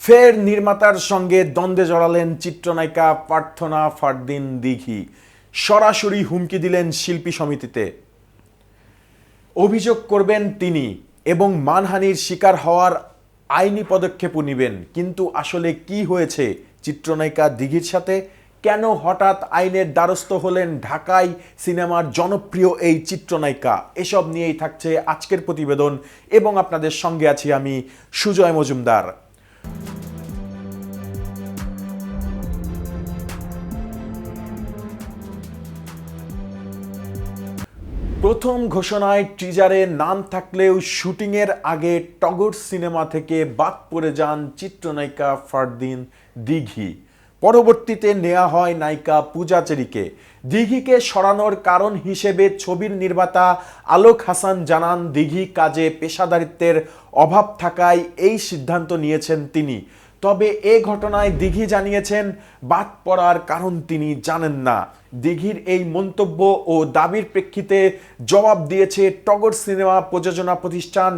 ফের নির্মাতার সঙ্গে দ্বন্দ্বে জড়ালেন চিত্রনায়িকা প্রার্থনা ফারদিন দিঘি। সরাসরি হুমকি দিলেন শিল্পী সমিতিতে। অভিযোগ করবেন তিনি এবং মানহানির শিকার হওয়ার আইনি পদক্ষেপও নেবেন। কিন্তু আসলে কি হয়েছে চিত্রনায়িকা দিঘির সাথে? কেন হঠাৎ আইনের দ্বারস্থ হলেন ঢাকায় সিনেমার জনপ্রিয় এই চিত্রনায়িকা? এসব নিয়েই থাকছে আজকের প্রতিবেদন এবং আপনাদের সঙ্গে আছি আমি সুজয় মজুমদার। প্রথম ঘোষণায় টিজারে নাম থাকলেও শুটিংয়ের আগে টগর সিনেমা থেকে বাদ পড়ে যান চিত্রনায়িকা ফারদিন দিঘি। পরবর্তীতে নেওয়া হয় নায়িকা পূজা চেরিকে। দিঘিকে সরানোর কারণ হিসেবে ছবির নির্মাতা আলোক হাসান জানান, দিঘি কাজে পেশাদারিত্বের অভাব থাকায় এই সিদ্ধান্ত নিয়েছেন তিনি। তবে এ ঘটনায় দিঘি জানিয়েছেন, বাদ পড়ার কারণ তিনি জানেন না। দিঘির এই মন্তব্য ও দাবির প্রেক্ষিতে জবাব দিয়েছে টগর সিনেমা প্রযোজনা প্রতিষ্ঠান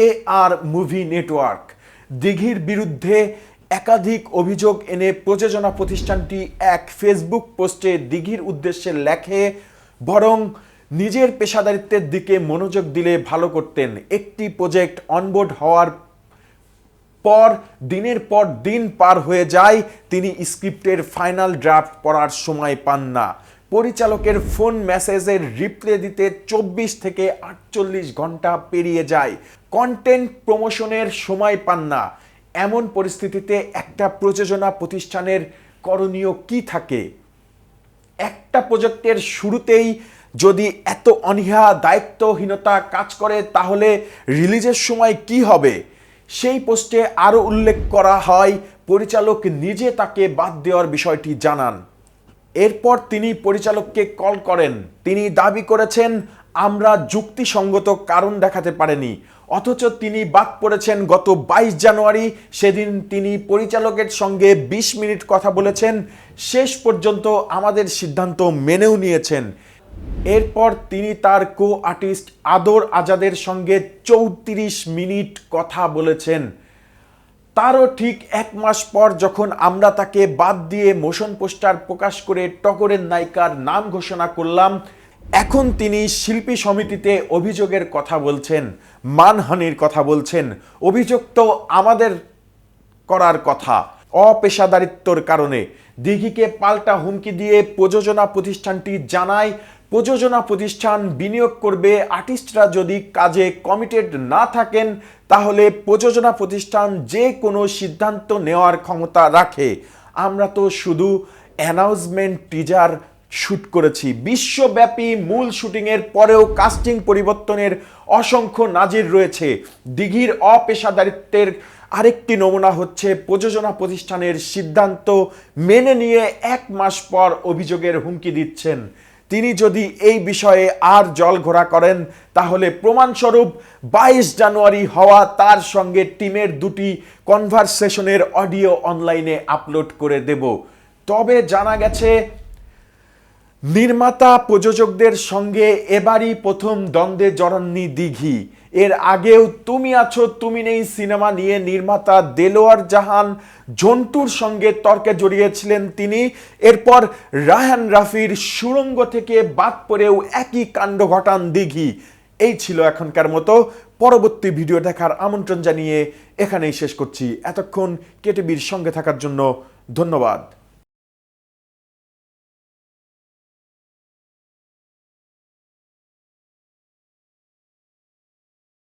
AR মুভি নেটওয়ার্ক। দিঘির বিরুদ্ধে একাধিক অভিযোগ এনে প্রযোজনা প্রতিষ্ঠানটি এক ফেসবুক পোস্টে দিঘির উদ্দেশ্যে লেখে, বরং নিজের পেশাদারিত্বের দিকে মনোযোগ দিলে ভালো করতেন। একটি প্রজেক্ট অনবোর্ড হওয়ার পর দিনের পর দিন পার হয়ে যায়, তিনি স্ক্রিপ্টের ফাইনাল ড্রাফট পড়ার সময় পান না। পরিচালকের ফোন মেসেজের রিপ্লাই দিতে 24 থেকে 48 ঘন্টা পেরিয়ে যায়। কন্টেন্ট প্রমোশনের সময় পান না। এমন পরিস্থিতিতে একটা প্রযোজনা প্রতিষ্ঠানের করণীয় কি থাকে? একটা প্রজেক্টের শুরুতেই যদি এত অনীহা দায়িত্বহীনতা কাজ করে, তাহলে রিলিজের সময় কি হবে? সেই পোস্টে আরও উল্লেখ করা হয়, পরিচালক নিজে তাকে বাদ দেওয়ার বিষয়টি জানান। এরপর তিনি পরিচালককে কল করেন। তিনি দাবি করেছেন, আমরা যুক্তিসঙ্গত কারণ দেখাতে পারিনি। অথচ তিনি বাদ পড়েছেন গত 22 জানুয়ারি। সেদিন তিনি পরিচালকের সঙ্গে 20 মিনিট কথা বলেছেন। শেষ পর্যন্ত আমাদের সিদ্ধান্ত মেনেও নিয়েছেন। এরপর তিনি তার কো আর্টিস্ট আদর আজাদের সঙ্গে 34 মিনিট কথা বলেছেন। তারও ঠিক 1 মাস পর যখন আমরা তাকে বাদ দিয়ে মোশন পোস্টার প্রকাশ করে টগরের নায়িকার নাম ঘোষণা করলাম, এখন তিনি শিল্পী সমিতিতে অভিযোগের কথা বলছেন, মানহানির কথা বলছেন। অভিযোগ তো আমাদের করার কথা। অপেশাদারিত্বর কারণে দিঘিকে পাল্টা হুমকি দিয়ে প্রযোজনা প্রতিষ্ঠানটি জানায়, প্রযোজনা প্রতিষ্ঠান বিনিয়োগ করবে। আর্টিস্টরা যদি কাজে কমিটেড না থাকেন, তাহলে প্রযোজনা প্রতিষ্ঠান যে কোনো সিদ্ধান্ত নেওয়ার ক্ষমতা রাখে। আমরা তো শুধু অ্যানাউন্সমেন্ট টিজার শুট করেছি। বিশ্বব্যাপী মূল শুটিংয়ের পরেও কাস্টিং পরিবর্তনের অসংখ্য নাজির রয়েছে। দিঘির অপেশাদারিত্বের আরেকটি নমুনা হচ্ছে প্রযোজনা প্রতিষ্ঠানের সিদ্ধান্ত মেনে নিয়ে 1 মাস পর অভিযোগের হুমকি দিচ্ছেন। তিনি যদি এই বিষয়ে আর জলঘোলা করেন, তাহলে প্রমাণস্বরূপ 22 জানুয়ারি হওয়া তার সঙ্গে টিমের 2টি কনভারসেশনের অডিও অনলাইনে আপলোড করে দেব। তবে জানা গেছে, নির্মাতা প্রযোজকদের সঙ্গে এবারই প্রথম দ্বন্দ্বে জড়াননি দিঘি। এর আগেও তুমি আছো তুমি নেই সিনেমা নিয়ে নির্মাতা দেলোয়ার জাহান ঝন্টুর সঙ্গে তর্কে জড়িয়েছিলেন তিনি। এরপর রায়হান রাফির সুড়ঙ্গ থেকে বাদ পড়েও একই কাণ্ড ঘটান দিঘি। এই ছিল এখনকার মতো। পরবর্তী ভিডিও দেখার আমন্ত্রণ জানিয়ে এখানেই শেষ করছি। এতক্ষণ কেটিভির সঙ্গে থাকার জন্য ধন্যবাদ।